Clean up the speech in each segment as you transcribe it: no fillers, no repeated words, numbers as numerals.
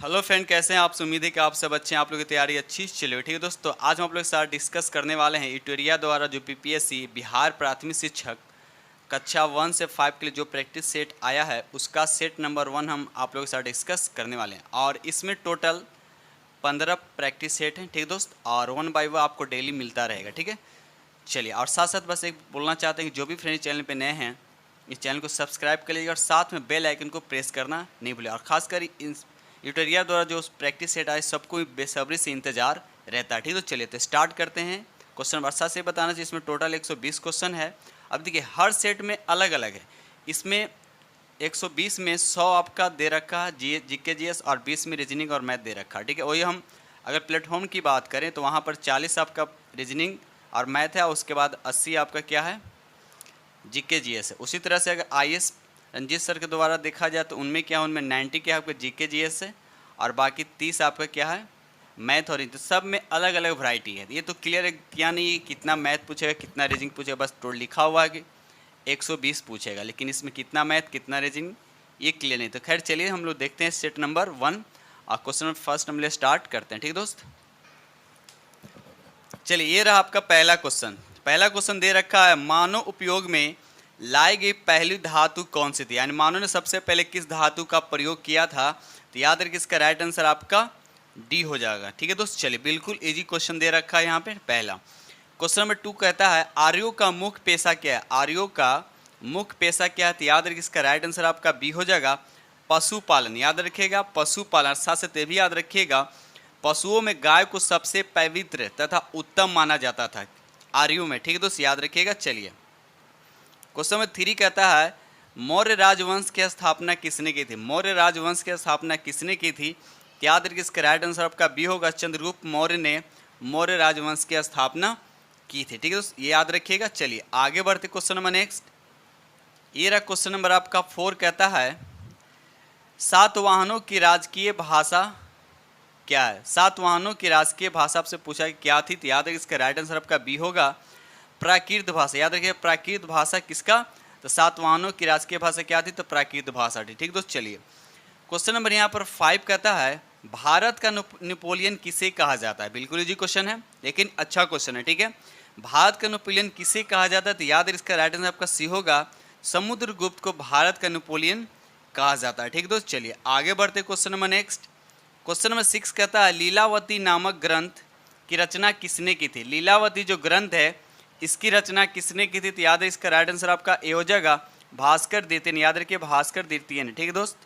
Hello friend, कैसे हैं आप। उम्मीद है कि आप सब अच्छे हैं, आप लोगों की तैयारी अच्छी चल रही। ठीक है दोस्तों, आज हम आप लोग के साथ डिस्कस करने वाले हैं इटोरिया द्वारा जो पीपीएससी बिहार प्राथमिक शिक्षक कक्षा 1 से 5 के लिए जो प्रैक्टिस सेट आया है उसका सेट नंबर 1 हम आप लोगों के साथ डिस्कस करने वाले हैं। और इसमें टोटल 15 प्रैक्टिस सेट हैं। ठीक है दोस्त, और 1 बाय 1 आपको डेली मिलता रहेगा। ठीक है, चलिए। और साथ साथ बस एक बोलना चाहते हैं कि जो भी फ्रेंड चैनल पर नए हैं इस चैनल को सब्सक्राइब कर लीजिएगा और साथ में बेल आइकन को प्रेस करना नहीं भूलें। और खासकर इन यूटरिया द्वारा जो प्रैक्टिस सेट आए सबको बेसब्री से इंतजार रहता है। ठीक है, तो चलिए तो स्टार्ट करते हैं। क्वेश्चन वर्षा से बताना चाहिए। इसमें टोटल 120 क्वेश्चन है। अब देखिए हर सेट में अलग अलग है। इसमें 120 में 100 आपका दे रखा है जीके जीएस और 20 में रीजनिंग और मैथ दे रखा है। ठीक है, वही हम अगर प्लेटफॉर्म की बात करें तो वहाँ पर 40 आपका रीजनिंग और मैथ है, उसके बाद 80 आपका क्या है जीके जीएस है। उसी तरह से अगर आईएएस रंजीत सर के द्वारा देखा जाए तो उनमें क्या है, उनमें 90 क्या है आपका जीके जीएस है और बाकी 30 आपका क्या है मैथ और तो सब में अलग अलग वैरायटी है। ये तो क्लियर है क्या नहीं, कितना मैथ पूछेगा कितना रीजनिंग पूछेगा, बस टोटल लिखा हुआ है कि 120 पूछेगा, लेकिन इसमें कितना मैथ कितना रीजनिंग ये क्लियर नहीं। तो खैर चलिए हम लोग देखते हैं सेट नंबर 1 और क्वेश्चन नंबर फर्स्ट हम लोग स्टार्ट करते हैं। ठीक दोस्त, चलिए ये रहा आपका पहला क्वेश्चन। पहला क्वेश्चन दे रखा है मानव उपयोग में लाई गई पहली धातु कौन सी थी, यानी मानव ने सबसे पहले किस धातु का प्रयोग किया था। तो याद रखिए इसका राइट आंसर आपका डी हो जाएगा। ठीक है दोस्त, चलिए बिल्कुल इजी क्वेश्चन दे रखा है यहाँ पे पहला। क्वेश्चन नंबर 2 कहता है आर्यों का मुख्य पेशा क्या है। आर्यों का मुख्य पेशा क्या है। तो याद रखिए इसका राइट आंसर आपका बी हो जाएगा पशुपालन। याद रखिएगा पशुपालन। साथ साथ ये भी याद रखिएगा पशुओं में गाय को सबसे पवित्र तथा उत्तम माना जाता था आर्यों में। ठीक है दोस्त, याद रखिएगा। चलिए क्वेश्चन नंबर 3 कहता है मौर्य राजवंश की स्थापना किसने की थी। मौर्य राजवंश की स्थापना किसने की थी। याद रखिए इसका राइट आंसर आपका बी होगा चंद्रगुप्त मौर्य ने मौर्य राजवंश की स्थापना की थी। ठीक है दोस्त, ये याद रखिएगा। चलिए आगे बढ़ते क्वेश्चन नंबर नेक्स्ट। ये रहा क्वेश्चन नंबर आपका 4 कहता है सातवाहनों की राजकीय भाषा क्या है। सातवाहनों की राजकीय भाषा आपसे पूछा कि क्या थी। तो याद रखिए इसका राइट आंसर आपका बी होगा प्राकृत भाषा। याद रखिए प्राकृत भाषा किसका, तो सातवाहनों की राजकीय भाषा क्या थी, तो प्राकृत भाषा थी। ठीक दोस्त, चलिए क्वेश्चन नंबर यहाँ पर 5 कहता है भारत का नेपोलियन किसे कहा जाता है। बिल्कुल इजी क्वेश्चन है लेकिन अच्छा क्वेश्चन है। ठीक है, भारत का नेपोलियन किसे कहा जाता है। तो याद है इसका राइट आंसर आपका सी होगा समुद्रगुप्त को भारत का नेपोलियन कहा जाता है। ठीक दोस्त, चलिए आगे बढ़ते question number next. Question number 6 कहता है लीलावती नामक ग्रंथ की रचना किसने की थी। लीलावती जो ग्रंथ है इसकी रचना किसने की थी। तो याद है इसका राइट आंसर आपका ए हो जाएगा भास्कर द्वितीय। याद रखिए भास्कर द्वितीय ने। ठीक है दोस्त,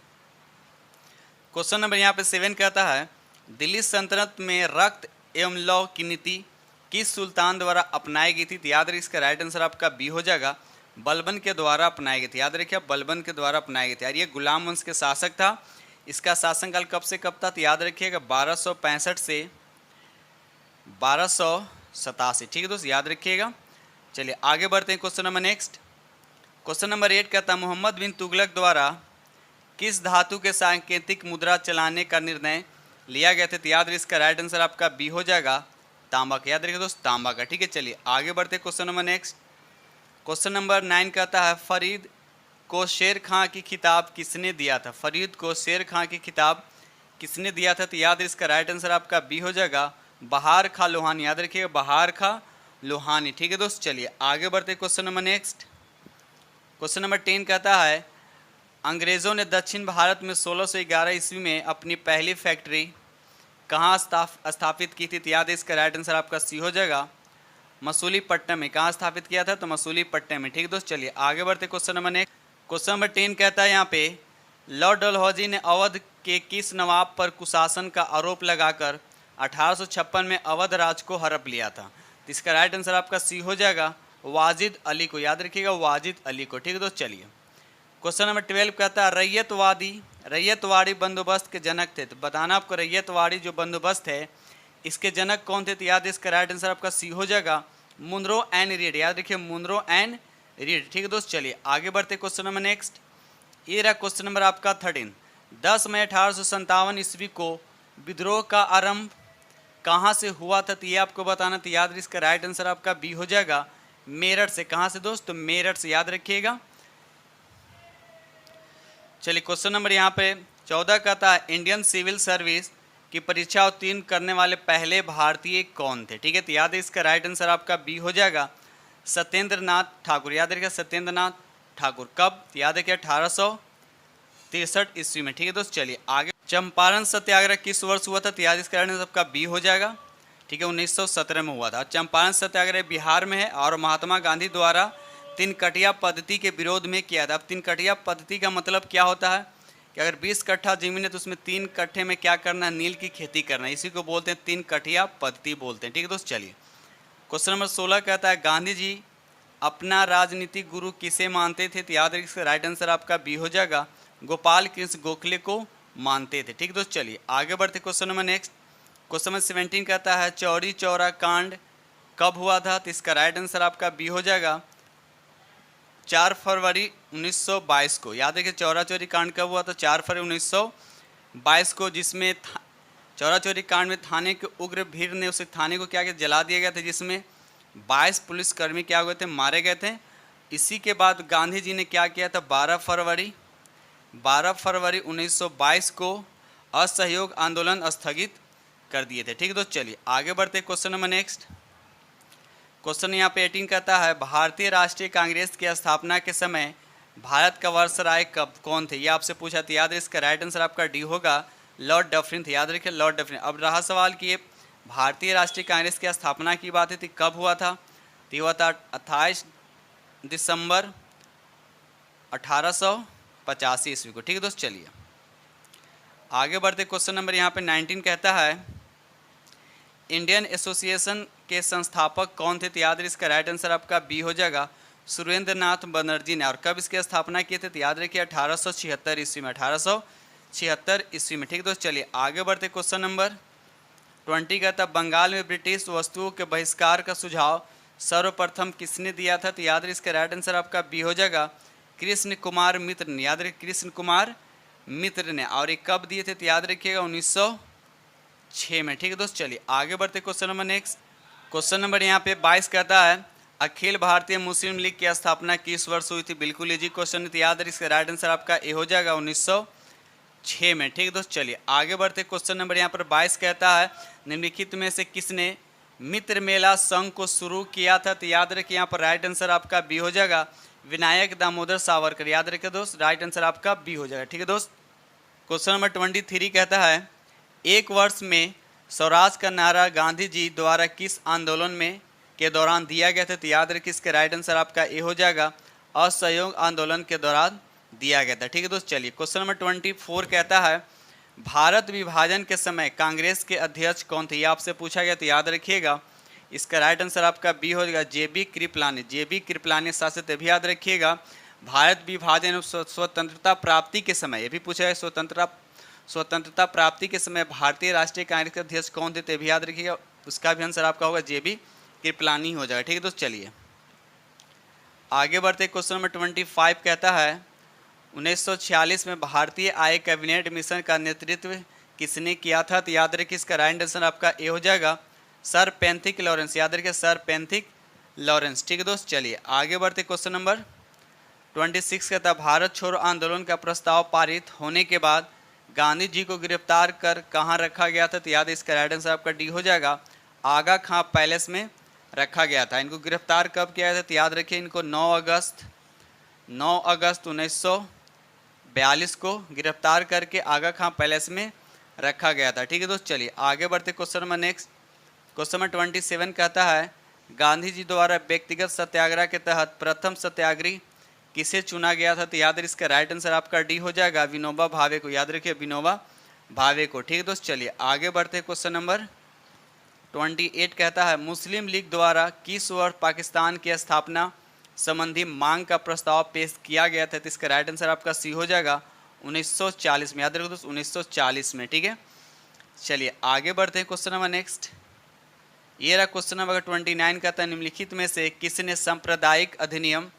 क्वेश्चन नंबर यहाँ पे 7 कहता है दिल्ली सल्तनत में रक्त एवं लौ की नीति किस सुल्तान द्वारा अपनाई गई थी। तो याद रखिए इसका राइट आंसर आपका बी हो जाएगा बलबन के द्वारा अपनाई गई थी। याद रखिए बलबन के द्वारा अपनाई गई थी। यार ये गुलाम वंश के शासक था। इसका शासनकाल कब से कब था। तो याद रखिएगा 1265 से 1287। ठीक है दोस्त, याद रखिएगा। चलिए आगे बढ़ते हैं question number next. Question number 8 कहता है मोहम्मद बिन तुगलक द्वारा किस धातु के सांकेतिक मुद्रा चलाने का निर्णय लिया गया था। तो याद रखिए इसका राइट आंसर आपका बी हो जाएगा तांबा का। याद रखिए दोस्त तांबा का। ठीक है, चलिए आगे बढ़ते हैं question number next. Question number 9 कहता है फरीद को शेर खां की खिताब किसने दिया था। फरीद को शेर खां की खिताब किसने दिया था। तो याद इसका राइट आंसर आपका बी हो जाएगा बहार खां लोहानी। याद रखिएगा बहार खां लोहानी। ठीक है दोस्त, चलिए आगे बढ़ते question number next. Question number 10 कहता है अंग्रेज़ों ने दक्षिण भारत में 1611 ईस्वी में अपनी पहली फैक्ट्री कहाँ स्थापित की थी। तो याद है इसका राइट आंसर आपका सी हो जाएगा मसूलीपट्टनम में। कहाँ स्थापित किया था, तो मसूलीपट्टनम में। ठीक है दोस्त, चलिए आगे बढ़ते question number next. Question number 10 कहता है यहाँ पे लॉर्ड डलहौजी ने अवध के किस नवाब पर कुशासन का आरोप लगाकर 1856 में अवध राज को हड़प लिया था। तो इसका राइट आंसर आपका सी हो जाएगा वाजिद अली को। याद रखिएगा वाजिद अली को। ठीक है दोस्त, चलिए क्वेश्चन नंबर 12 कहता है रैयतवाड़ी बंदोबस्त के जनक थे। तो बताना आपको रैयतवाड़ी जो बंदोबस्त है इसके जनक कौन थे। तो याद है इसका राइट आंसर आपका सी हो जाएगा मुनरो एंड रीड। याद रखिए मुनरो एंड रीड। ठीक है दोस्त, चलिए आगे बढ़ते क्वेश्चन नंबर नेक्स्ट। ये रहा क्वेश्चन नंबर आपका 13। 10 मई 1857 ईस्वी को विद्रोह का आरंभ कहाँ से हुआ था। तो ये आपको बताना। तो याद रखिए इसका राइट आंसर आपका बी हो जाएगा मेरठ से। कहाँ से दोस्त, तो मेरठ से। याद रखिएगा। चलिए क्वेश्चन नंबर यहाँ पे 14 कहता है इंडियन सिविल सर्विस की परीक्षा उत्तीर्ण करने वाले पहले भारतीय कौन थे। ठीक है, तो याद है इसका राइट आंसर आपका बी हो जाएगा, सत्येंद्र नाथ ठाकुर। याद रखिएगा सत्येंद्र नाथ ठाकुर। कब? तो याद रखिए 1863 ईस्वी में। ठीक है दोस्त, चलिए आगे। चंपारण सत्याग्रह किस वर्ष हुआ था? तो याद इसका राइट आंसर आपका बी हो जाएगा। ठीक है, 1917 में हुआ था। चंपारण सत्याग्रह बिहार में है और महात्मा गांधी द्वारा तीन कटिया पद्धति के विरोध में किया था। अब तीन कटिया पद्धति का मतलब क्या होता है कि अगर 20 कट्ठा जमीन है तो उसमें 3 कट्ठे में क्या करना है? नील की खेती करना है। इसी को बोलते हैं तीन कटिया पद्धति बोलते हैं। ठीक है दोस्त, चलिए क्वेश्चन नंबर 16 कहता है गांधी जी अपना राजनीतिक गुरु किसे मानते थे? तो याद रखिए इसका राइट आंसर आपका बी हो जाएगा, गोपाल कृष्ण गोखले को मानते थे। ठीक है दोस्त, चलिए आगे बढ़ते question number next. Question number 17 कहता है चौरी चौरा कांड कब हुआ था? तो इसका राइट आंसर आपका बी हो जाएगा 4 फरवरी 1922 को। याद रखिए चौरा चौरी कांड कब हुआ था? 4 फरवरी 1922 को, जिसमें चौरा चौरी कांड में थाने के उग्र भीड़ ने उसे थाने को क्या किया? जला दिया गया था, जिसमें 22 पुलिसकर्मी क्या हुए थे? मारे गए थे। इसी के बाद गांधी जी ने क्या किया था? 12 फरवरी 1922 को असहयोग आंदोलन स्थगित कर दिए थे। ठीक है दोस्त, चलिए आगे बढ़ते क्वेश्चन नंबर नेक्स्ट। क्वेश्चन यहाँ पे 18 कहता है भारतीय राष्ट्रीय कांग्रेस की स्थापना के समय भारत का वायसराय कब कौन थे? ये आपसे पूछा था। याद है इसका राइट आंसर आपका डी होगा, लॉर्ड डफरिन थे। याद रखिए लॉर्ड डफरिन। अब रहा सवाल कि ये भारतीय राष्ट्रीय कांग्रेस की स्थापना की बात थी, कब हुआ था? तो हुआ था 28 दिसंबर 1885 ईस्वी को। ठीक है दोस्त, चलिए आगे बढ़ते क्वेश्चन नंबर यहाँ पे 19 कहता है इंडियन एसोसिएशन के संस्थापक कौन थे? तो याद रखिए इसका राइट आंसर आपका बी हो जाएगा, सुरेंद्र नाथ बनर्जी ने। और कब इसकी स्थापना की थी? तो याद रखिए 1876 ईस्वी में। 1876 ईस्वी में। ठीक है दोस्त, चलिए आगे बढ़ते क्वेश्चन नंबर 20 कहता बंगाल में ब्रिटिश वस्तुओं के बहिष्कार का सुझाव सर्वप्रथम किसने दिया था? तो याद रखिए इसका राइट आंसर आपका बी हो जाएगा, कृष्ण कुमार मित्र ने। याद रखिए कृष्ण कुमार मित्र ने। और ये कब दिए थे? तो याद रखिएगा 1906 में। ठीक है दोस्त, चलिए आगे बढ़ते question number next. Question number यहाँ पे 22 कहता है अखिल भारतीय मुस्लिम लीग की स्थापना किस वर्ष हुई थी? बिल्कुल इजी क्वेश्चन है, तो याद रखिए इसका राइट आंसर आपका ए हो जाएगा 1906 में। ठीक है दोस्त, चलिए आगे बढ़ते क्वेश्चन नंबर यहाँ पर 22 कहता है निम्नलिखित में से किसने मित्र मेला संघ को शुरू किया था? तो याद रखिए यहाँ पर राइट आंसर आपका बी हो जाएगा, विनायक दामोदर सावरकर। याद रखिए दोस्त, राइट आंसर आपका बी हो जाएगा। ठीक है दोस्त, क्वेश्चन नंबर 23 कहता है एक वर्ष में स्वराज का नारा गांधी जी द्वारा किस आंदोलन में के दौरान दिया गया था? तो याद रखिए इसका राइट आंसर आपका ए हो जाएगा, असहयोग आंदोलन के दौरान दिया गया था। ठीक है दोस्त, चलिए क्वेश्चन नंबर 24 कहता है भारत विभाजन के समय कांग्रेस के अध्यक्ष कौन थे? ये आपसे पूछा गया, तो याद रखिएगा इसका राइट आंसर आपका बी हो जाएगा, जेबी कृपलानी। जेबी कृपलानी शासित। भी याद रखिएगा भारत विभाजन एवं स्वतंत्रता प्राप्ति के समय, ये भी पूछा है स्वतंत्रता प्राप्ति के समय भारतीय राष्ट्रीय कांग्रेस के अध्यक्ष कौन थे? तो भी याद रखिएगा, उसका भी आंसर आपका होगा जेबी कृपलानी हो जाएगा। ठीक है दोस्त, चलिए आगे बढ़ते क्वेश्चन नंबर 25 कहता है 1946 में भारतीय आय कैबिनेट मिशन का नेतृत्व किसने किया था? तो याद रखिए इसका राइट आंसर आपका ए हो जाएगा, सर पेंथिक लॉरेंस। याद रखिए सर पेंथिक लॉरेंस। ठीक है दोस्त, चलिए आगे बढ़ते क्वेश्चन नंबर 26 कहता है भारत छोड़ो आंदोलन का प्रस्ताव पारित होने के बाद गांधी जी को गिरफ्तार कर कहाँ रखा गया था? तो याद है इसका राइट आंसर आपका डी हो जाएगा, आगा खां पैलेस में रखा गया था। इनको गिरफ्तार कब किया था? तो याद रखिए इनको 9 अगस्त 1942 को गिरफ्तार करके आगा खां पैलेस में रखा गया था। ठीक है दोस्त, चलिए आगे बढ़ते question number next. Question number 27 कहता है गांधी जी द्वारा व्यक्तिगत सत्याग्रह के तहत प्रथम सत्याग्रही किसे चुना गया था? तो याद रखिए इसका राइट आंसर आपका डी हो जाएगा, विनोबा भावे को। याद रखिए विनोबा भावे को। ठीक है दोस्त, चलिए आगे बढ़ते क्वेश्चन नंबर 28 कहता है मुस्लिम लीग द्वारा किस वर्ष पाकिस्तान की स्थापना संबंधी मांग का प्रस्ताव पेश किया गया था? तो इसका राइट आंसर आपका सी हो जाएगा 1940 में। याद रखो दोस्त 1940 में। ठीक है, चलिए आगे बढ़ते हैं क्वेश्चन नंबर नेक्स्ट। ये रहा क्वेश्चन नंबर 29 कहता है निम्नलिखित में से किसने सांप्रदायिक अधिनियम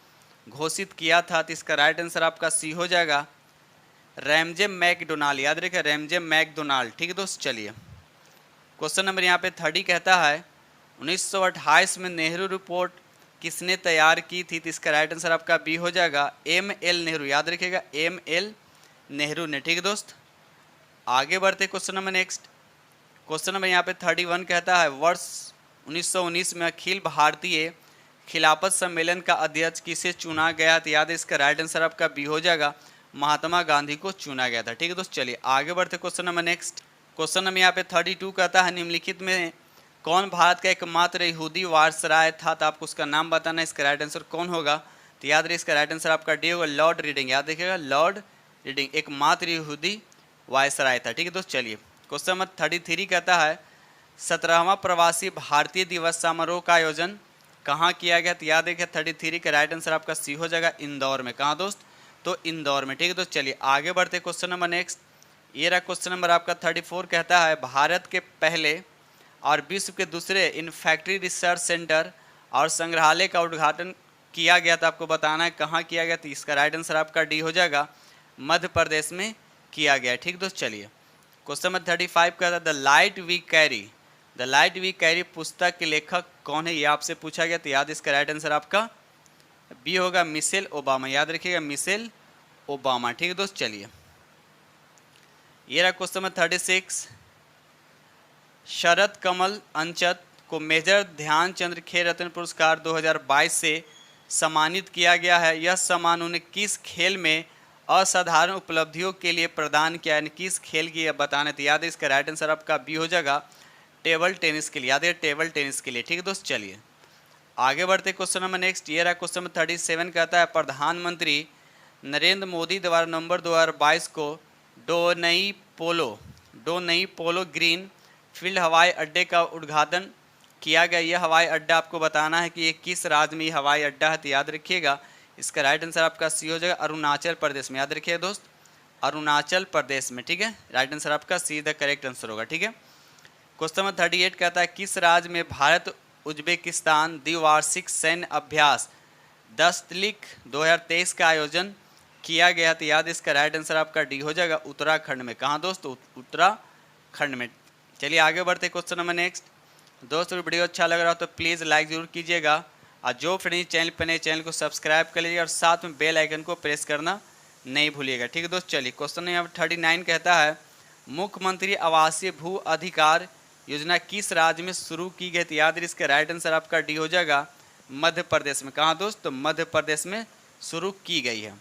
घोषित किया था? तो इसका राइट आंसर आपका सी हो जाएगा, रैमजे मैकडोनाल्ड। याद रखिए रैमजे मैकडोनाल्ड। ठीक है दोस्त, चलिए क्वेश्चन नंबर यहाँ पे 30 कहता है 1928 में नेहरू रिपोर्ट किसने तैयार की थी? तो इसका राइट आंसर आपका बी हो जाएगा, ML नेहरू। याद रखिएगा ML नेहरू ने। ठीक है दोस्त, आगे बढ़ते question number next. Question number यहाँ पे 31 कहता है वर्ष 1919 में अखिल भारतीय खिलाफत सम्मेलन का अध्यक्ष किसे चुना गया? तो याद है इसका राइट आंसर आपका बी हो जाएगा, महात्मा गांधी को चुना गया था। ठीक है दोस्त, चलिए आगे बढ़ते question number next. Question number यहाँ पे 32 कहता है निम्नलिखित में कौन भारत का एकमात्र यहूदी वायसराय था? तो आपको उसका नाम बताना है। इसका राइट आंसर कौन होगा? तो याद रहे इसका राइट आंसर आपका डी होगा, लॉर्ड रीडिंग। याद रखिएगा, लॉर्ड रीडिंग एकमात्र यहूदी वायसराय था। ठीक है दोस्त, चलिए क्वेश्चन नंबर 33 कहता है 17वां प्रवासी भारतीय दिवस समारोह का आयोजन कहाँ किया गया? तो याद रखिए 33 का राइट आंसर आपका सी हो जाएगा, इंदौर में। कहाँ दोस्त? तो इंदौर में। ठीक है दोस्त, चलिए आगे बढ़ते क्वेश्चन नंबर नेक्स्ट। ये रहा क्वेश्चन नंबर आपका 34 कहता है भारत के पहले और विश्व के दूसरे इन फैक्ट्री रिसर्च सेंटर और संग्रहालय का उद्घाटन किया गया था। आपको बताना है कहाँ किया गया? तो इसका राइट आंसर आपका डी हो जाएगा, मध्य प्रदेश में किया गया। ठीक दोस्त, चलिए क्वेश्चन नंबर 35 कहता है द लाइट वी कैरी पुस्तक के लेखक कौन है? ये आपसे पूछा गया। तो याद इसका राइट आंसर आपका बी होगा, मिशेल ओबामा। याद रखिएगा, मिशेल ओबामा। ठीक है दोस्त, चलिए ये रहा क्वेश्चन नंबर 36 शरद कमल अंचत को मेजर ध्यानचंद खेल रत्न पुरस्कार 2022 से सम्मानित किया गया है। यह सम्मान उन्हें किस खेल में असाधारण उपलब्धियों के लिए प्रदान किया है? किस खेल की बताना है? तो याद है इसका राइट आंसर आपका बी हो जाएगा, टेबल टेनिस के लिए। याद है टेबल टेनिस के लिए। ठीक है दोस्त, चलिए आगे बढ़ते क्वेश्चन नंबर नेक्स्ट। ये रहा क्वेश्चन नंबर 37 कहता है प्रधानमंत्री नरेंद्र मोदी द्वारा नवंबर 2022 को दो नई पोलो ग्रीन फील्ड हवाई अड्डे का उद्घाटन किया गया। यह हवाई अड्डा आपको बताना है कि ये किस राज्य में हवाई अड्डा है? तो याद रखिएगा इसका राइट आंसर आपका सी हो जाएगा, अरुणाचल प्रदेश में। याद रखिएगा दोस्त, अरुणाचल प्रदेश में। ठीक है, राइट आंसर आपका सी द करेक्ट आंसर होगा। ठीक है, क्वेश्चन नंबर 38 कहता है किस राज्य में भारत उज्बेकिस्तान द्विवार्षिक सैन्य अभ्यास दस्तलिक 2023 का आयोजन किया गया? तो याद इसका राइट आंसर आपका डी हो जाएगा, उत्तराखंड में। कहाँ दोस्त? उत्तराखंड में। चलिए आगे बढ़ते क्वेश्चन नंबर नेक्स्ट। दोस्तों वीडियो अच्छा लग रहा हो तो प्लीज़ लाइक ज़रूर कीजिएगा और जो फ्रेंड्स चैनल पर नए चैनल को सब्सक्राइब कर लीजिएगा और साथ में बेल आइकन को प्रेस करना नहीं भूलिएगा। ठीक है दोस्त, चलिए क्वेश्चन नंबर 39 कहता है मुख्यमंत्री आवासीय भू अधिकार योजना किस राज्य में शुरू की गई? तो याद इसका राइट आंसर आपका डी हो जाएगा, मध्य प्रदेश में। कहाँ दोस्त? तो मध्य प्रदेश में शुरू की गई है।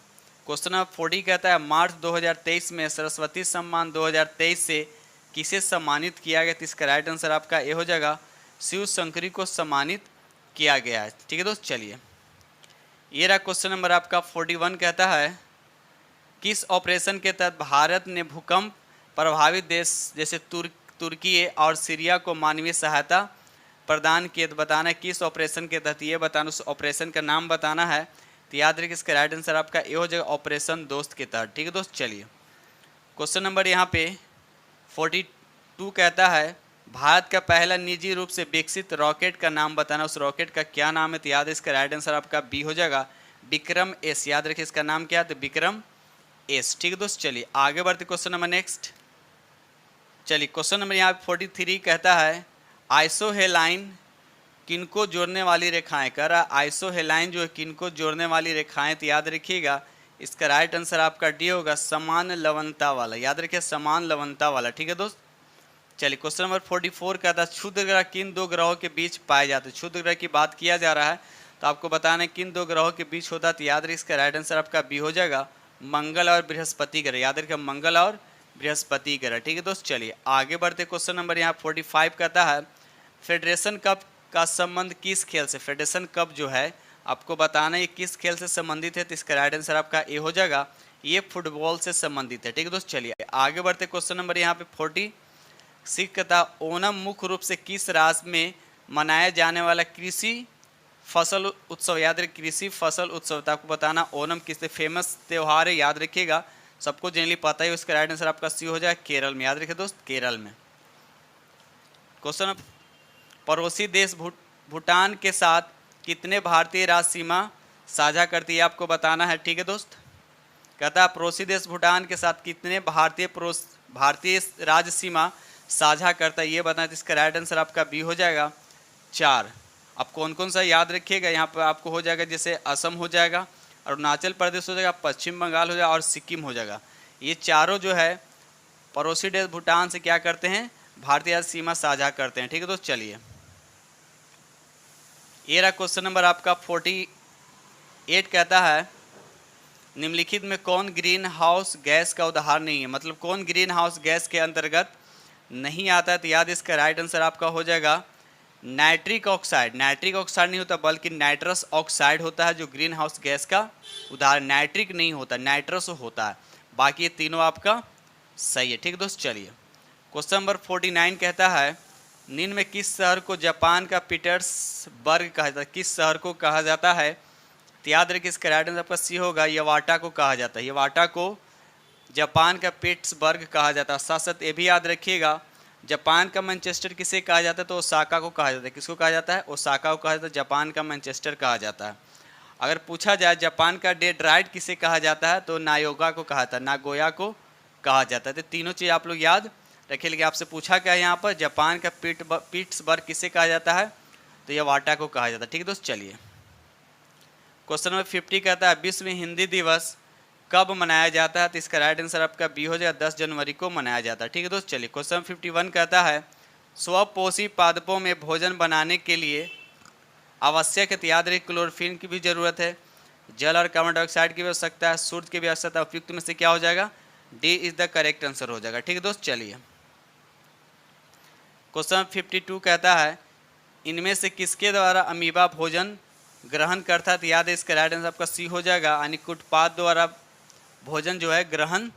क्वेश्चन नंबर 40 कहता है मार्च 2023 में सरस्वती सम्मान 2023 से किसे सम्मानित किया गया? तो इसका राइट आंसर आपका ए हो जाएगा, शिव शंकरी को सम्मानित किया गया है। ठीक है दोस्त, चलिए ये रहा क्वेश्चन नंबर आपका 41 कहता है किस ऑपरेशन के तहत भारत ने भूकंप प्रभावित देश जैसे तुर्की और सीरिया को मानवीय सहायता प्रदान किए? तो बताना है किस ऑपरेशन के तहत, ये बताना, उस ऑपरेशन का नाम बताना है। तो याद रखिए इसका राइट आंसर आपका ए हो जाएगा, ऑपरेशन दोस्त के तहत। ठीक है दोस्त, चलिए क्वेश्चन नंबर यहाँ पे 42 कहता है भारत का पहला निजी रूप से विकसित रॉकेट का नाम बताना, उस रॉकेट का क्या नाम है? तो याद है इसका राइट आंसर आपका बी हो जाएगा, विक्रम एस। याद रखिए इसका नाम क्या है? तो विक्रम एस। ठीक है दोस्त, चलिए आगे बढ़ते क्वेश्चन नंबर नेक्स्ट। चलिए क्वेश्चन नंबर यहाँ 43 कहता है आइसोहेलाइन किनको जोड़ने वाली रेखाएं? कह रहा आइसोहेलाइन जो है किनको जोड़ने वाली रेखाएं? तो याद रखिएगा इसका राइट आंसर आपका डी होगा, समान लवणता वाला। याद रखिए समान लवणता वाला। ठीक है दोस्त, चलिए क्वेश्चन नंबर 44 कहता है क्षुद्र ग्रह किन दो ग्रहों के बीच पाए जाते हैं? क्षुद्र ग्रह की बात किया जा रहा है तो आपको बताना है किन दो ग्रहों के बीच होता है? तो याद रखिए इसका राइट आंसर आपका बी हो जाएगा, मंगल और बृहस्पति ग्रह। याद रखिए मंगल और बृहस्पति ग्रह। ठीक है दोस्त, चलिए आगे बढ़ते क्वेश्चन नंबर यहाँ 45 कहता है फेडरेशन कप का संबंध किस खेल से? फेडरेशन कप जो है आपको बताना है किस खेल से संबंधित है? तो इसका राइट आंसर आपका ए हो जाएगा, ये फुटबॉल से संबंधित है। ठीक है दोस्त, चलिए आगे बढ़ते क्वेश्चन नंबर यहाँ पे 46 कहता ओणम मुख्य रूप से किस राज्य में मनाया जाने वाला कृषि फसल उत्सव? याद रखिए कृषि फसल उत्सव। तो आपको बताना ओणम किस फेमस त्यौहार है? याद रखिएगा सबको जनरली पता ही, उसका राइट आंसर आपका सी हो जाएगा, केरल में। याद रखिए दोस्त, केरल में। क्वेश्चन पड़ोसी देश भूटान के साथ कितने भारतीय राज सीमा साझा करती है? आपको बताना है। ठीक है दोस्त, कहता है पड़ोसी देश भूटान के साथ कितने भारतीय राज्य सीमा साझा करता है? ये बताना। इसका राइट आंसर आपका बी हो जाएगा, 4। अब कौन कौन सा याद रखिएगा यहाँ पर आपको हो जाएगा, जैसे असम हो जाएगा, अरुणाचल प्रदेश हो जाएगा, पश्चिम बंगाल हो जाएगा और सिक्किम हो जाएगा। ये चारों जो है पड़ोसी देश भूटान से क्या करते हैं, भारतीय सीमा साझा करते हैं। ठीक है दोस्त, चलिए ये रहा क्वेश्चन नंबर आपका 48 कहता है निम्नलिखित में कौन ग्रीन हाउस गैस का उदाहरण नहीं है, मतलब कौन ग्रीन हाउस गैस के अंतर्गत नहीं आता है। तो याद इसका राइट आंसर आपका हो जाएगा नाइट्रिक ऑक्साइड। नाइट्रिक ऑक्साइड नहीं होता बल्कि नाइट्रस ऑक्साइड होता है जो ग्रीन हाउस गैस का उदाहरण। नाइट्रिक नहीं होता, नाइट्रस होता है। बाकी ये तीनों आपका सही है। ठीक है दोस्त, चलिए क्वेश्चन नंबर 49 कहता है निम्न में किस शहर को जापान का पीटर्सबर्ग कहा जाता है, किस शहर को कहा जाता है। तो याद रखिए इसका राइट आंसर आपका सी होगा, यवाटा को कहा जाता है। यवाटा को जापान का पीटर्सबर्ग कहा जाता है। साथ साथ ये भी याद रखिएगा जापान का मैनचेस्टर किसे कहा जाता है, तो ओसाका को कहा जाता है। किसको कहा जाता है, ओसाका को कहा जाता है। जापान का मैनचेस्टर कहा जाता है। अगर पूछा जाए जापान का डेट्रॉइट किसे कहा जाता है, तो नायोगा को कहा जाता है, नागोया को कहा जाता है। तो तीनों चीज़ आप लोग याद रखिए। लेकिन आपसे पूछा क्या है यहाँ पर, जापान का पीटर्सबर्ग किसे कहा जाता है, तो यवाटा को कहा जाता है। ठीक है दोस्त, चलिए क्वेश्चन नंबर 50 कहता है विश्व हिंदी दिवस कब मनाया जाता है। तो इसका राइट आंसर आपका बी हो जाएगा, 10 जनवरी को मनाया जाता है। ठीक है दोस्त, चलिए क्वेश्चन 51 कहता है स्वपोषी पादपों में भोजन बनाने के लिए आवश्यक है। तो याद रखिए क्लोरोफिल की भी जरूरत है, जल और कार्बन डाइऑक्साइड की भी आवश्यकता है, सूर्य की भी आवश्यकता है। उपयुक्त में से क्या हो जाएगा, D is the correct answer हो जाएगा। ठीक है दोस्त, चलिए क्वेश्चन 52 कहता है इनमें से किसके द्वारा अमीबा भोजन ग्रहण करता है। तो याद है इसका राइट आंसर आपका सी हो जाएगा, यानी कुटपाद द्वारा भोजन जो है ग्रहण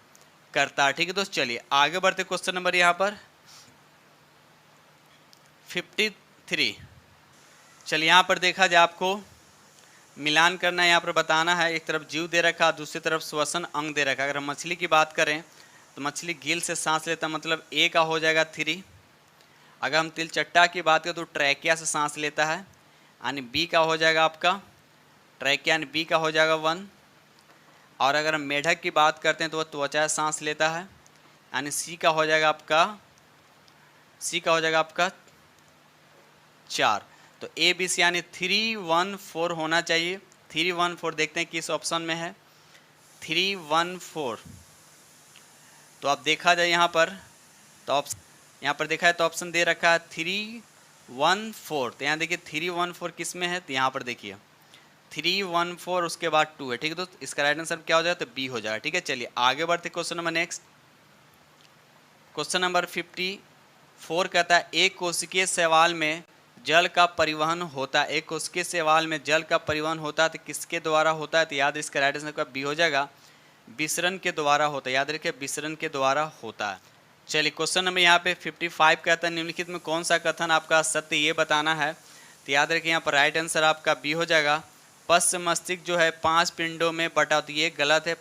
करता है। ठीक है दोस्त, चलिए आगे बढ़ते क्वेश्चन नंबर यहाँ पर 53। चलिए यहाँ पर देखा जाए आपको मिलान करना है, यहाँ पर बताना है। एक तरफ जीव दे रखा, दूसरी तरफ श्वसन अंग दे रखा। अगर हम मछली की बात करें तो मछली गिल से सांस लेता, मतलब ए का हो जाएगा 3। अगर हम तिलचट्टा की बात करें तो ट्रैकिया से सांस लेता है, यानी बी का हो जाएगा आपका ट्रैकिया, यानी बी का हो जाएगा 1। और अगर हम मेढक की बात करते हैं तो वह त्वचा से सांस लेता है, यानी सी का हो जाएगा आपका 4। तो ए बी सी यानी 3 1 4 होना चाहिए। 3 1 4 देखते हैं किस ऑप्शन में है, 3 1 4। तो आप देखा जाए यहाँ पर तो यहाँ पर देखा है तो ऑप्शन दे रखा है 3 1 4। तो यहाँ देखिए 3 1 4 किस में है, तो यहाँ पर देखिए 3 1 4 उसके बाद 2 है। ठीक है दोस्त, इसका राइट आंसर क्या हो जाएगा, तो बी हो जाएगा। ठीक है, चलिए आगे बढ़ते question number next. Question number 54 कहता है एक कोशिकीय शैवाल में जल का परिवहन होता है। एक कोशिकीय शैवाल में जल का परिवहन होता है तो किसके द्वारा होता है। तो याद इसका राइट आंसर का बी हो जाएगा, विसरण के द्वारा होता है। याद रखिए विसरण के द्वारा होता है। चलिए क्वेश्चन नंबर यहाँ पे 55 कहता है निम्नलिखित में कौन सा कथन आपका सत्य ये बताना है। तो याद रखिए यहाँ पर राइट आंसर आपका बी हो जाएगा, पश्च मस्तिष्क जो है 5 पिंडों में बटा होता है। ये गलत है,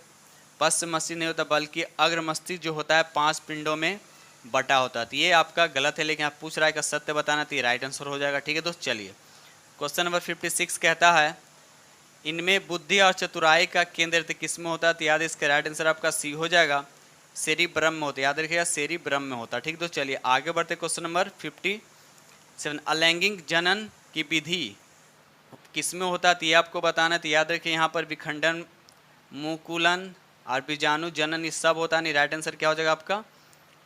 पश्च मस्तिष्क नहीं होता बल्कि अग्र मस्तिष्क जो होता है 5 पिंडों में बटा होता है। तो ये आपका गलत है, लेकिन आप पूछ रहा है कि सत्य बताना, तो ये राइट आंसर हो जाएगा। ठीक है दोस्त, चलिए क्वेश्चन नंबर 56 कहता है इनमें बुद्धि और चतुराई का केंद्र किस में होता है। तो याद इसका राइट आंसर आपका सी हो जाएगा, सेरिब्रम में होता है। याद रखिएगा सेरिब्रम में होता है। ठीक दोस्त, चलिए आगे बढ़ते क्वेश्चन नंबर 57 अलैंगिक जनन की विधि किस में होता है। तो ये आपको बताना है। तो याद रखिए यहाँ पर विखंडन, मुकुलन और बीजाणु जनन ये सब होता है। नहीं, राइट आंसर क्या हो जाएगा आपका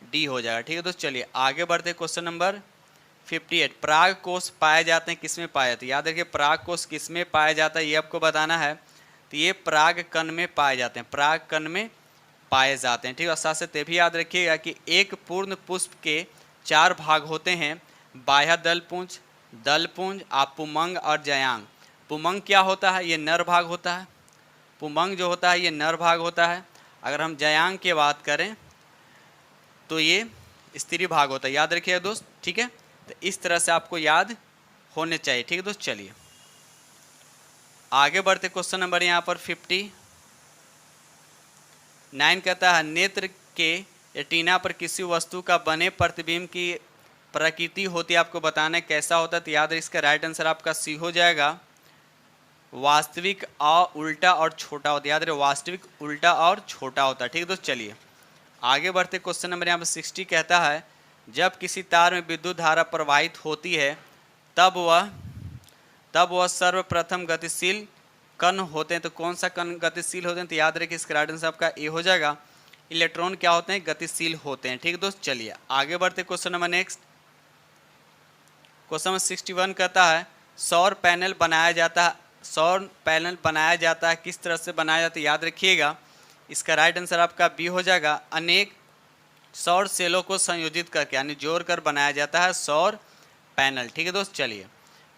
डी हो जाएगा। ठीक है दोस्त, चलिए आगे बढ़ते क्वेश्चन नंबर 58 पराग कोष पाए जाते हैं किस में पाए जाते हैं। याद रखिए पराग कोष किस में पाया जाता है ये आपको बताना है। तो ये पराग कण में पाए जाते हैं, पराग कण में पाए जाते हैं। ठीक है, साथ साथ ये भी याद रखिएगा कि एक पूर्ण पुष्प के 4 भाग होते हैं, बाह्य दलपुंज, दलपुंज, पुमंग और जयांग। पुमंग क्या होता है, ये नर भाग होता है। पुमंग जो होता है ये नर भाग होता है। अगर हम जयांग की बात करें तो ये स्त्री भाग होता है। याद रखिएगा दोस्त, ठीक है। तो इस तरह से आपको याद होने चाहिए। ठीक है दोस्त, चलिए आगे बढ़ते क्वेश्चन नंबर यहाँ पर 59 कहता है नेत्र के रेटिना पर किसी वस्तु का बने प्रतिबिंब की प्रकृति होती है, आपको बताना है कैसा होता है। तो याद है इसका राइट आंसर आपका सी हो जाएगा, वास्तविक उल्टा और छोटा होता है। याद रहे वास्तविक उल्टा और छोटा होता है। ठीक है दोस्त, चलिए आगे बढ़ते क्वेश्चन नंबर यहाँ पर 60 कहता है जब किसी तार में विद्युत धारा प्रवाहित होती है तब वह सर्वप्रथम गतिशील कण होते हैं। तो कौन सा कण गतिशील होते हैं। तो याद रखिए इसका राइट आंसर आपका ए हो जाएगा, इलेक्ट्रॉन क्या होते हैं, गतिशील होते हैं। ठीक है दोस्त, चलिए आगे बढ़ते question number next. Question number 61 कहता है सौर पैनल बनाया जाता है, सौर पैनल बनाया जाता है किस तरह से बनाया जाता है, याद रखिएगा। इसका राइट आंसर आपका बी हो जाएगा, अनेक सौर सेलों को संयोजित करके यानी जोड़कर बनाया जाता है सौर पैनल। ठीक है दोस्त, चलिए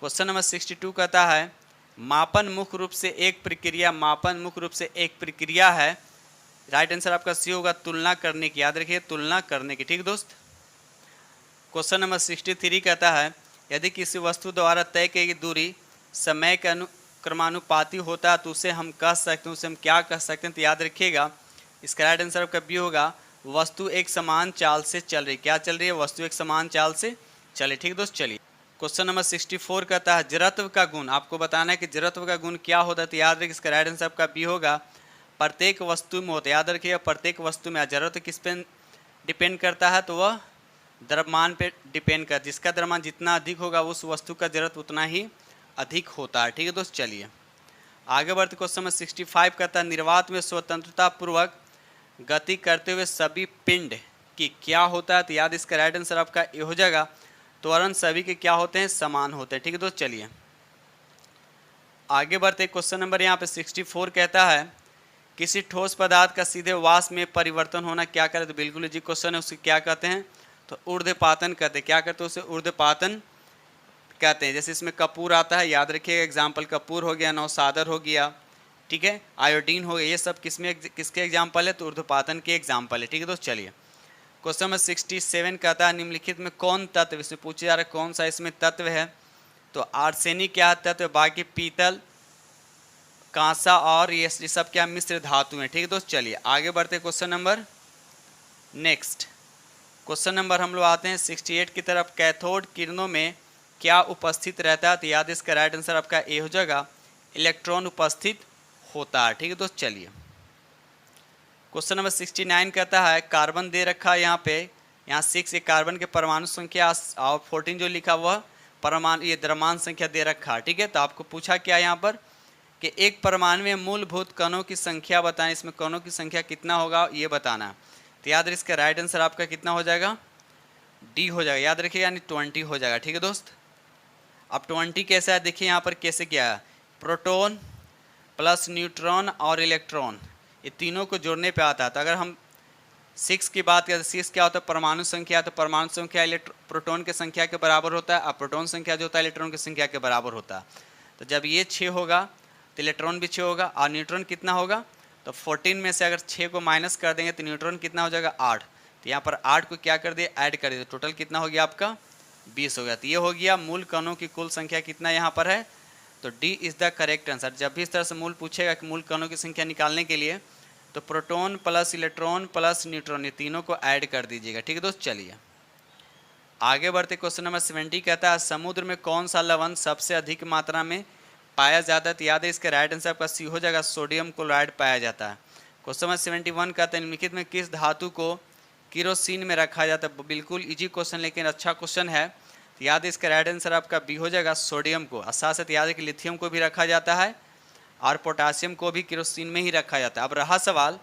क्वेश्चन नंबर 62 कहता है मापन मुख्य रूप से एक प्रक्रिया, मापन मुख्य रूप से एक प्रक्रिया है। राइट आंसर आपका सी होगा, तुलना करने की, याद रखिए तुलना करने की। ठीक दोस्त, क्वेश्चन नंबर 63 कहता है यदि किसी वस्तु द्वारा तय की गई दूरी समय के क्रमानुपाती होता है तो उसे हम कह सकते हैं, उसे हम क्या कह सकते हैं, तो याद रखिएगा इसका राइट आंसर आपका बी होगा, वस्तु एक समान चाल से चल रही। क्या चल रही है, वस्तु एक समान चाल से चले। ठीक दोस्त, चलिए क्वेश्चन नंबर 64 कहता है जड़त्व का गुण, आपको बताना है कि जड़त्व का गुण क्या होता है, तो याद रखिए इसका राइट आंसर आपका बी होगा, प्रत्येक वस्तु में होता है। याद रखिएगा प्रत्येक वस्तु में। जड़त्व किस पे डिपेंड करता है, तो वह द्रव्यमान पे डिपेंड करता है। जिसका द्रव्यमान जितना अधिक होगा उस वस्तु का जड़त्व उतना ही अधिक होता है। ठीक है दोस्त, चलिए आगे बढ़ते क्वेश्चन नंबर 65 कहता है निर्वात में स्वतंत्रता पूर्वक गति करते हुए सभी पिंड की क्या होता है, तो याद इसका राइट आंसर आपका ये हो जाएगा, त्वरण सभी के क्या होते हैं, समान होते हैं। ठीक है दोस्त, चलिए आगे बढ़ते क्वेश्चन नंबर यहाँ पे 64 कहता है किसी ठोस पदार्थ का सीधे वाष्प में परिवर्तन होना क्या करे, तो बिल्कुल जी क्वेश्चन है, उससे क्या कहते हैं, तो ऊर्ध्वपातन कहते हैं। क्या करते हैं, उसे ऊर्ध्वपातन कहते हैं। जैसे इसमें कपूर आता है, याद रखिएगा एग्जाम्पल कपूर हो गया, नौसादर हो गया, ठीक है, आयोडीन हो गया, ये सब किसके एग्जाम्पल है, तो ऊर्ध्वपातन के एग्जाम्पल है। ठीक है दोस्त, चलिए क्वेश्चन नंबर 67 कहता है निम्नलिखित में कौन तत्व, इसमें पूछा जा रहा है कौन सा इसमें तत्व है, तो आर्सेनिक क्या तत्व, बाकी पीतल, कांसा और ये सब क्या मिश्र धातु हैं। ठीक है दोस्त, चलिए आगे बढ़ते question number next. Question number हम लोग आते हैं 68 की तरफ। कैथोड किरणों में क्या उपस्थित रहता है, तो याद इसका राइट आंसर आपका ए हो जाएगा, इलेक्ट्रॉन उपस्थित होता है। ठीक है दोस्त, चलिए क्वेश्चन नंबर 69 कहता है कार्बन दे रखा है यहाँ पे, यहाँ 6 एक कार्बन के परमाणु संख्या और 14 जो लिखा हुआ परमाणु ये द्रव्यमान संख्या दे रखा है। ठीक है, तो आपको पूछा क्या यहाँ पर कि एक परमाणु में मूलभूत कणों की संख्या बताएं, इसमें कणों की संख्या कितना होगा ये बताना है। तो याद रखिए इसका राइट आंसर आपका कितना हो जाएगा, डी हो जाएगा, याद रखिए यानी 20 हो जाएगा। ठीक है दोस्त, अब 20 कैसा है देखिए यहाँ पर कैसे क्या है, प्रोटॉन प्लस न्यूट्रॉन और इलेक्ट्रॉन ये तीनों को जोड़ने पे आता है। तो अगर हम 6 की बात करें, 6 क्या होता है, परमाणु संख्या, तो परमाणु संख्या प्रोटॉन की संख्या के बराबर होता है, और प्रोटॉन संख्या जो होता है इलेक्ट्रॉन की संख्या के बराबर होता है। तो जब ये 6 होगा तो इलेक्ट्रॉन भी 6 होगा, और न्यूट्रॉन कितना होगा, तो 14 में से अगर 6 को माइनस कर देंगे तो न्यूट्रॉन कितना हो जाएगा 8। तो यहाँ पर 8 को क्या कर दिए, ऐड कर दिए, टोटल कितना हो गया आपका 20 हो गया। तो ये हो गया मूल कणों की कुल संख्या कितना यहाँ पर है, तो D is the correct answer. जब भी इस तरह से मूल पूछेगा कि मूल कणों की संख्या निकालने के लिए तो proton plus electron plus neutron ये तीनों को ऐड कर दीजिएगा। ठीक है दोस्त, चलिए आगे बढ़ते क्वेश्चन नंबर 70 कहता है समुद्र में कौन सा लवण सबसे अधिक मात्रा में पाया जाता है, तो याद है इसका राइट आंसर आपका सी हो जाएगा, सोडियम क्लोराइड पाया जाता है। क्वेश्चन नंबर 71 कहते हैं निम्नलिखित में किस धातु को केरोसिन में रखा जाता है, बिल्कुल इजी क्वेश्चन लेकिन अच्छा क्वेश्चन है। तो याद है इसका राइट आंसर आपका बी हो जाएगा, सोडियम को। साथ साथ याद है कि लिथियम को भी रखा जाता है और पोटासियम को भी केरोसिन में ही रखा जाता है। अब रहा सवाल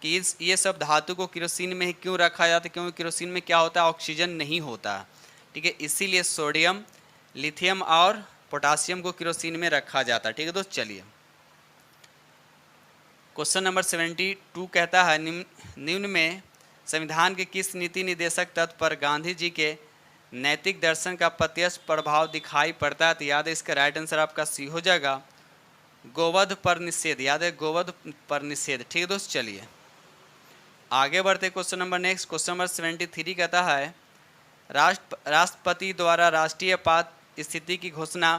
कि ये सब धातु को केरोसिन में ही क्यों रखा जाता है, क्योंकि केरोसिन में क्या होता है, ऑक्सीजन नहीं होता। ठीक है, इसीलिए सोडियम, लिथियम और पोटासियम को केरोसिन में रखा जाता है। ठीक है दोस्त, चलिए क्वेश्चन नंबर 72 कहता है निम्न में संविधान के किस नीति निर्देशक तत्व पर गांधी जी के नैतिक दर्शन का प्रत्यक्ष प्रभाव दिखाई पड़ता है, तो याद है इसका राइट आंसर आपका सी हो जाएगा, गोवध पर निषेध। याद है गोवध पर निषेध। ठीक है दोस्त, चलिए आगे बढ़ते question number next. Question number 73 कहता है राष्ट्रपति द्वारा राष्ट्रीय आपात स्थिति की घोषणा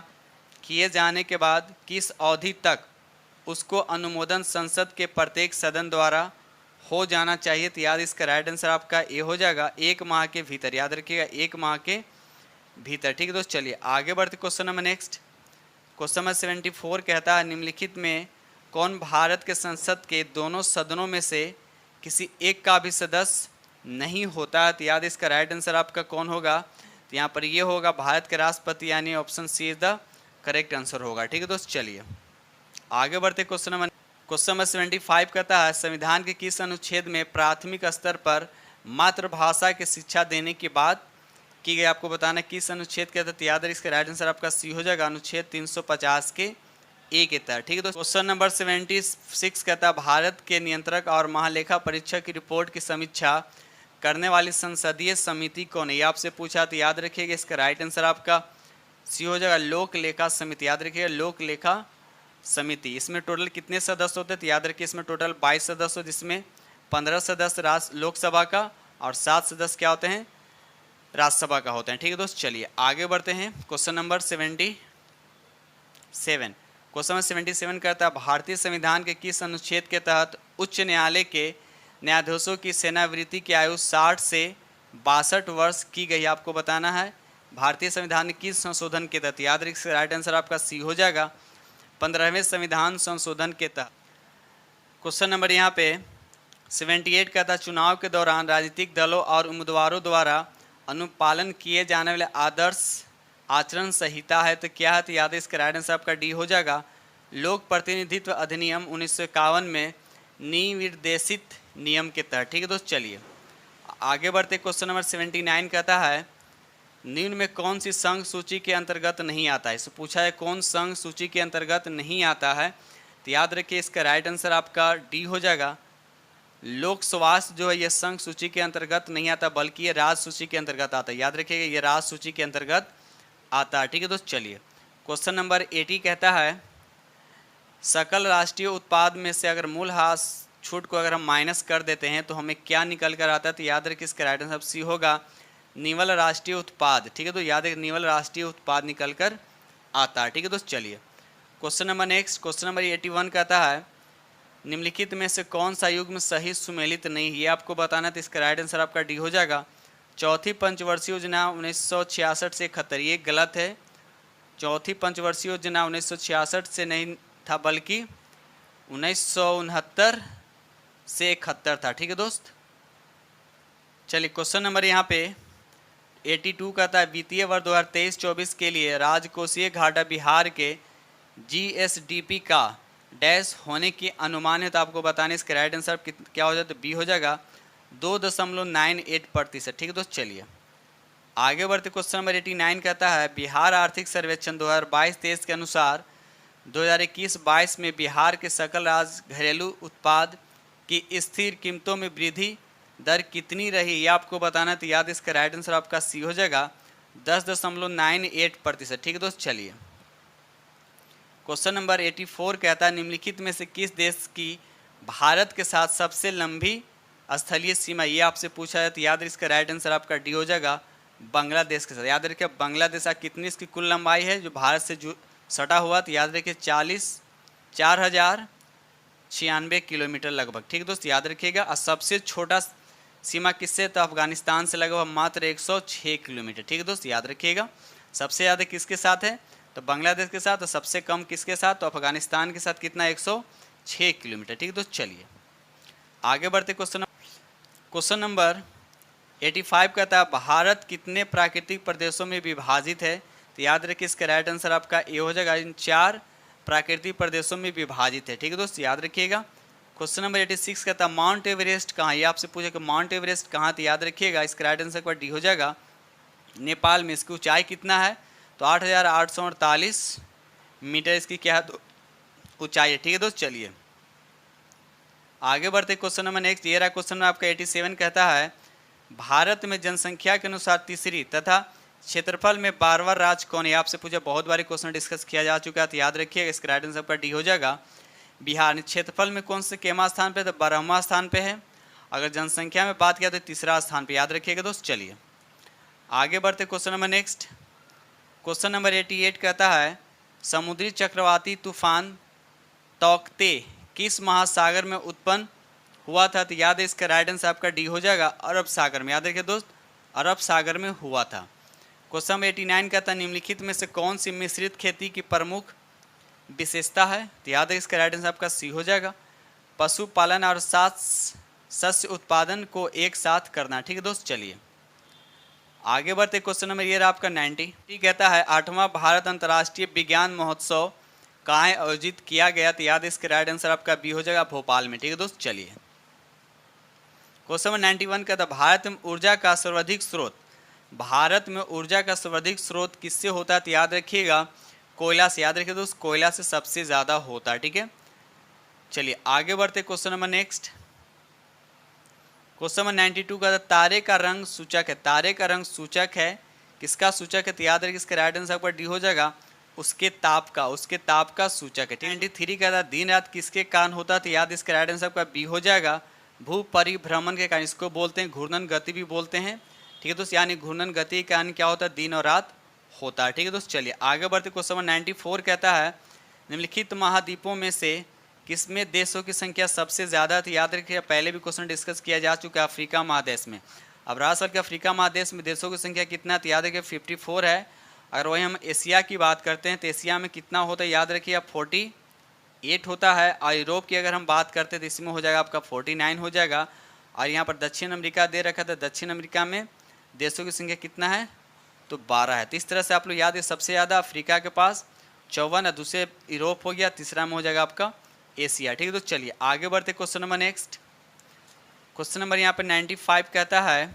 किए जाने के बाद किस अवधि तक उसको अनुमोदन संसद के प्रत्येक सदन द्वारा हो जाना चाहिए, तो याद इसका राइट आंसर आपका ए हो जाएगा, 1 माह के भीतर। याद रखिएगा 1 माह के भीतर। ठीक है दोस्त, चलिए आगे बढ़ते question number next. Question number 74 कहता है निम्नलिखित में कौन भारत के संसद के दोनों सदनों में से किसी एक का भी सदस्य नहीं होता है, तो याद इसका राइट आंसर आपका कौन होगा, तो यहाँ पर ये होगा भारत के राष्ट्रपति, यानी option C is the correct answer होगा। ठीक है दोस्त, चलिए आगे बढ़ते क्वेश्चन नंबर क्वेश्चन नंबर 75 कहता है संविधान के किस अनुच्छेद में प्राथमिक स्तर पर मातृभाषा की शिक्षा देने की बात की गई, आपको बताना है किस अनुच्छेद के तहत। याद रखिए इसका राइट आंसर आपका सी हो जाएगा, अनुच्छेद 350 के ए के तहत। ठीक है दोस्तों, क्वेश्चन नंबर 76 कहता है भारत के नियंत्रक और महालेखा परीक्षक की रिपोर्ट की समीक्षा करने वाली संसदीय समिति कौन है, ये आपसे पूछा तो याद रखिएगा इसका राइट आंसर आपका सी हो जाएगा, लोक लेखा समिति। याद रखिएगा लोक लेखा समिति। इसमें टोटल कितने सदस्य होते हैं, तो याद रखिए इसमें टोटल 22 सदस्य होते, जिसमें 15 सदस्य लोकसभा का और 7 सदस्य क्या होते हैं, राज्यसभा का होते हैं। ठीक है दोस्त, चलिए आगे बढ़ते हैं। क्वेश्चन नंबर 77, क्वेश्चन नंबर 77 कहता है भारतीय संविधान के किस अनुच्छेद के तहत उच्च न्यायालय के न्यायाधीशों की सेवानिवृत्ति की आयु 60 से 62 वर्ष की गई, आपको बताना है भारतीय संविधान के किस संशोधन के तहत। याद रखिए राइट आंसर आपका सी हो जाएगा, 15वें संविधान संशोधन के तहत। क्वेश्चन नंबर यहाँ पे 78 कहता है चुनाव के दौरान राजनीतिक दलों और उम्मीदवारों द्वारा अनुपालन किए जाने वाले आदर्श आचरण संहिता है, तो क्या है, तो याद है इसका राइट आंसर आपका डी हो जाएगा, लोक प्रतिनिधित्व अधिनियम 1951 में निर्देशित नियम के तहत। ठीक है दोस्त, चलिए आगे बढ़ते। क्वेश्चन नंबर 79 कहता है निम्न में कौन सी संघ सूची के अंतर्गत नहीं आता है, इससे पूछा है कौन संघ सूची के अंतर्गत नहीं आता है, तो याद रखिए इसका राइट आंसर आपका डी हो जाएगा, लोक स्वास्थ्य जो है ये संघ सूची के अंतर्गत नहीं आता, बल्कि ये राज्य सूची के अंतर्गत आता है। याद रखिएगा ये राज्य सूची के अंतर्गत आता है। ठीक है दोस्त, चलिए क्वेश्चन नंबर 80 कहता है सकल राष्ट्रीय उत्पाद में से अगर मूल्यह्रास छूट को अगर हम माइनस कर देते हैं तो हमें क्या निकल कर आता है, तो याद रखिए इसका राइट आंसर सी होगा, निवल राष्ट्रीय उत्पाद। ठीक है, तो याद रखिए निवल राष्ट्रीय उत्पाद निकल कर आता है। ठीक है दोस्त, चलिए question number next, question number 81 कहता है निम्नलिखित में से कौन सा युग्म सही सुमेलित नहीं, ये आपको बताना, तो इसका राइट आंसर आपका डी हो जाएगा, चौथी पंचवर्षीय योजना 1966 से 71, ये गलत है। चौथी पंचवर्षीय योजना 1966 से नहीं था बल्कि 1969 से 71 था। ठीक है दोस्त, चलिए क्वेश्चन नंबर यहाँ पे 82 कहता है वित्तीय वर्ष 2023-24 के लिए राजकोषीय घाटा बिहार के जीएसडीपी का डैश होने की अनुमान है, तो आपको बताने इसका राइट आंसर क्या हो जाता है, बी हो जाएगा 2.98%। ठीक है दोस्त, चलिए आगे बढ़ते। क्वेश्चन नंबर 89 कहता है बिहार आर्थिक सर्वेक्षण 2022-23 के अनुसार 2021-22 में बिहार के सकल राज्य घरेलू उत्पाद की स्थिर कीमतों में वृद्धि दर कितनी रही, ये आपको बताना है, तो याद इसका राइट आंसर आपका सी हो जाएगा 10.98%। ठीक है दोस्त, चलिए क्वेश्चन नंबर 84 कहता है निम्नलिखित में से किस देश की भारत के साथ सबसे लंबी स्थलीय सीमा, ये आपसे पूछा है, तो याद इसका राइट आंसर आपका डी हो जाएगा, बांग्लादेश के साथ। याद रखिए बांग्लादेश कितनी इसकी कुल लंबाई है जो भारत से सटा हुआ, तो याद रखिए 4,096 किलोमीटर लगभग। ठीक है दोस्त, याद रखिएगा। और सबसे छोटा सीमा किससे, तो अफगानिस्तान से लगभग मात्र 106 किलोमीटर। ठीक है दोस्त, याद रखिएगा। सबसे ज़्यादा किसके साथ है, तो बांग्लादेश के साथ, और सबसे कम किसके साथ, तो अफगानिस्तान के साथ कितना 106 किलोमीटर। ठीक है दोस्त, चलिए आगे बढ़ते। क्वेश्चन नंबर 85 कहता है भारत कितने प्राकृतिक प्रदेशों में विभाजित है, तो याद रखिए इसका राइट आंसर आपका ए हो जाएगा, इन 4 प्राकृतिक प्रदेशों में विभाजित है। ठीक है दोस्त, याद रखिएगा। क्वेश्चन नंबर 86 कहता है माउंट एवरेस्ट कहाँ, ये आपसे पूछे कि माउंट एवरेस्ट कहाँ, तो याद रखिएगा इसका राइट आंसर का डी हो जाएगा, नेपाल में। इसकी ऊंचाई कितना है, तो 8,848 मीटर इसकी क्या है, ऊंचाई है। ठीक है दोस्त, चलिए आगे बढ़ते। क्वेश्चन नंबर नेक्स्ट, ये रहा क्वेश्चन में आपका 87 कहता है भारत में जनसंख्या के अनुसार तीसरी तथा क्षेत्रफल में 12वां राज्य कौन है, आपसे पूछा, बहुत बार क्वेश्चन डिस्कस किया जा चुका है, तो याद रखिएगा इसका राइट आंसर का डी हो जाएगा, बिहार। क्षेत्रफल में कौन से केमा स्थान पे, तो 12वां स्थान पे है। अगर जनसंख्या में बात किया तो तीसरा स्थान पे, याद रखिएगा दोस्त। चलिए आगे बढ़ते। Question number next, question number 88 कहता है समुद्री चक्रवाती तूफान तौकते किस महासागर में उत्पन्न हुआ था, तो याद है इसका राइट आंसर आपका डी हो जाएगा, अरब सागर में। याद रखिए दोस्त, अरब सागर में हुआ था। क्वेश्चन नंबर 89 कहता है निम्नलिखित में से कौन सी मिश्रित खेती की प्रमुख विशेषता है, तो याद है इसका राइट आंसर आपका सी हो जाएगा, पशुपालन और शस्य उत्पादन को एक साथ करना। ठीक है दोस्त, चलिए आगे बढ़ते। क्वेश्चन नंबर ये रहा आपका 90, कहता है 8वां भारत अंतर्राष्ट्रीय विज्ञान महोत्सव कहाँ आयोजित किया गया, तो याद है इसका राइट आंसर आपका बी हो जाएगा, भोपाल में। ठीक है दोस्त, चलिए क्वेश्चन नंबर 91 का था, भारत में ऊर्जा का सर्वाधिक स्रोत, भारत में ऊर्जा का सर्वाधिक स्रोत किससे होता है, तो याद रखिएगा कोयला से। याद रखिए दोस्त, कोयला से सबसे ज़्यादा होता है। ठीक है, चलिए आगे बढ़ते question number next. Question number 92 का था, तारे का रंग सूचक है, तारे का रंग सूचक है किसका सूचक है, तो याद रखिए इसका राइट आंसर आपका डी हो जाएगा, उसके ताप का, उसके ताप का सूचक है। 93 का था, दिन रात किसके कारण होता है, तो याद इसका राइट आंसर आपका बी हो जाएगा, भू परिभ्रमण के कारण। इसको बोलते हैं घूर्णन गति भी बोलते हैं। ठीक है दोस्त, यानी घूर्णन गति के कारण क्या होता है, दिन और रात होता है। ठीक है दोस्त, चलिए आगे बढ़ते क्वेश्चन नंबर 94 कहता है, निम्नलिखित महाद्वीपों में से किसमें देशों की संख्या सबसे ज़्यादा थी। याद रखिए पहले भी क्वेश्चन डिस्कस किया जा चुका है, अफ्रीका महादेश में। अब रहा सर के अफ्रीका महादेश में देशों की संख्या कितना, तो याद रखिए 54 है। अगर वही हम एशिया की बात करते हैं तो एशिया में कितना होता है, याद रखिए 48 होता है। और यूरोप की अगर हम बात करते हैं तो इसमें हो जाएगा आपका 49 हो जाएगा। और यहाँ पर दक्षिण अमेरिका दे रखा था, दक्षिण अमेरिका में देशों की संख्या कितना है, तो 12 है। तो इस तरह से आप लोग याद है सबसे ज़्यादा अफ्रीका के पास 54 है, दूसरे यूरोप हो गया, तीसरा में हो जाएगा आपका एशिया। ठीक है, तो चलिए आगे बढ़ते question number next. Question number यहाँ पे 95 कहता है,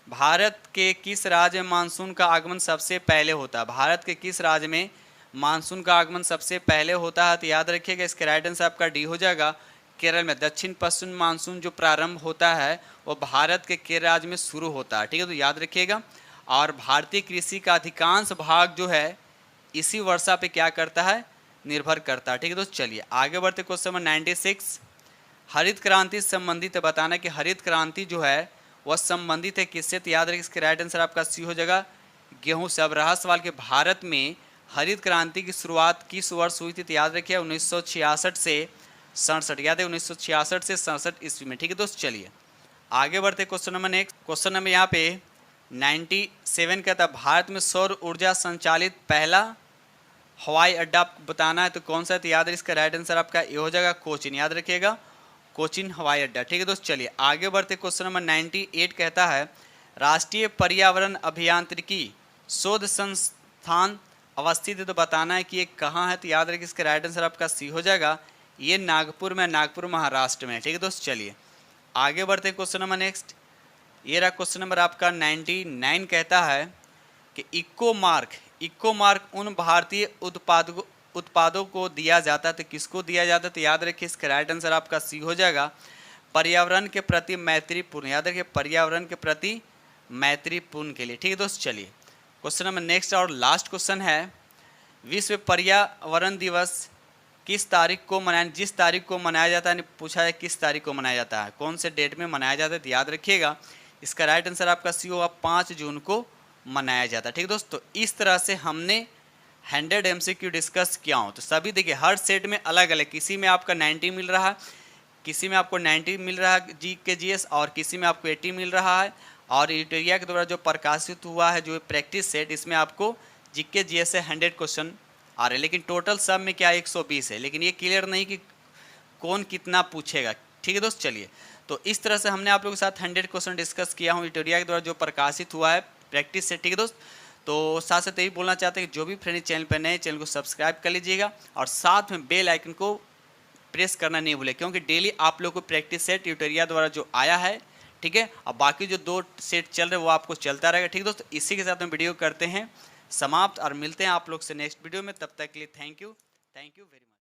भारत के किस राज्य में मानसून का आगमन सबसे पहले होता है, भारत के किस राज्य में मानसून का आगमन सबसे पहले होता है, तो याद रखिएगा इसका राइट आंसर आपका डी हो जाएगा, केरल में। दक्षिण पश्चिम मानसून जो प्रारंभ होता है वो भारत के केरल राज्य में शुरू होता है। ठीक है, तो याद रखिएगा। और भारतीय कृषि का अधिकांश भाग जो है इसी वर्षा पे क्या करता है, निर्भर करता है। ठीक है दोस्त, चलिए आगे बढ़ते क्वेश्चन नंबर 96, हरित क्रांति से संबंधित है, बताना कि हरित क्रांति जो है वह संबंधित है किससे, तो याद रखिए इसका राइट आंसर आपका सी हो जाएगा, गेहूं से। अब रहा सवाल के भारत में हरित क्रांति की शुरुआत किस वर्ष हुई थी, तो याद रखिए 1966 से 67, याद है 1966 से 67 ईस्वी में। ठीक है दोस्त, चलिए आगे बढ़ते question number next. Question number यहाँ पे 97 का था, भारत में सौर ऊर्जा संचालित पहला हवाई अड्डा बताना है, तो कौन सा है, तो याद है इसका राइट आंसर आपका ये हो जाएगा कोचिन। याद रखिएगा कोचिन हवाई अड्डा। ठीक है दोस्त, चलिए आगे बढ़ते क्वेश्चन नंबर 98 कहता है, राष्ट्रीय पर्यावरण अभियांत्रिकी शोध संस्थान अवस्थित है, तो बताना है कि ये कहाँ है, तो याद रखिए इसका राइट आंसर आपका सी हो जाएगा, ये नागपुर में, नागपुर महाराष्ट्र में। ठीक है दोस्त, चलिए आगे बढ़ते क्वेश्चन नंबर नेक्स्ट। ये रहा क्वेश्चन नंबर आपका 99 कहता है कि इको मार्क उन भारतीय उत्पादों को दिया जाता है, तो किसको दिया जाता है, तो याद रखिए इसका राइट आंसर आपका सी हो जाएगा, पर्यावरण के प्रति मैत्रीपूर्ण। याद रखिए पर्यावरण के प्रति मैत्रीपूर्ण के लिए। ठीक है दोस्त, चलिए क्वेश्चन नंबर नेक्स्ट और लास्ट क्वेश्चन है, विश्व पर्यावरण दिवस किस तारीख को मनाया, जिस तारीख को मनाया जाता है, पूछा है किस तारीख को मनाया जाता है, कौन से डेट में मनाया जाता है, तो याद रखिएगा इसका राइट आंसर आपका सी होगा, 5 जून को मनाया जाता है। ठीक है दोस्त, तो इस तरह से हमने 100 MCQ डिस्कस किया हूँ। तो सभी देखिए हर सेट में अलग अलग, किसी में आपका 90 मिल रहा है, किसी में आपको 90 मिल रहा है जी के GS, और किसी में आपको 80 मिल रहा है। और यूटेरिया के द्वारा जो प्रकाशित हुआ है जो प्रैक्टिस सेट, इसमें आपको GK GS से 100 क्वेश्चन आ रहे हैं, लेकिन टोटल सब में क्या 120 है, लेकिन ये क्लियर नहीं कि कौन कितना पूछेगा। ठीक है दोस्त, चलिए तो इस तरह से हमने आप लोगों के साथ 100 क्वेश्चन डिस्कस किया हूँ यूटेरिया के द्वारा जो प्रकाशित हुआ है प्रैक्टिस से। ठीक है दोस्त, तो साथ साथ यही बोलना चाहते हैं कि जो भी फ्रेंड चैनल पर नए, चैनल को सब्सक्राइब कर लीजिएगा और साथ में बेल आइकन को प्रेस करना नहीं भूलें, क्योंकि डेली आप लोग को प्रैक्टिस सेट यूटेरिया द्वारा जो आया है, ठीक है, और बाकी जो 2 सेट चल रहे हैं वो आपको चलता रहेगा। ठीक है दोस्तों, इसी के साथ हम वीडियो करते हैं समाप्त और मिलते हैं आप लोग से नेक्स्ट वीडियो में। तब तक के लिए थैंक यू वेरी मच।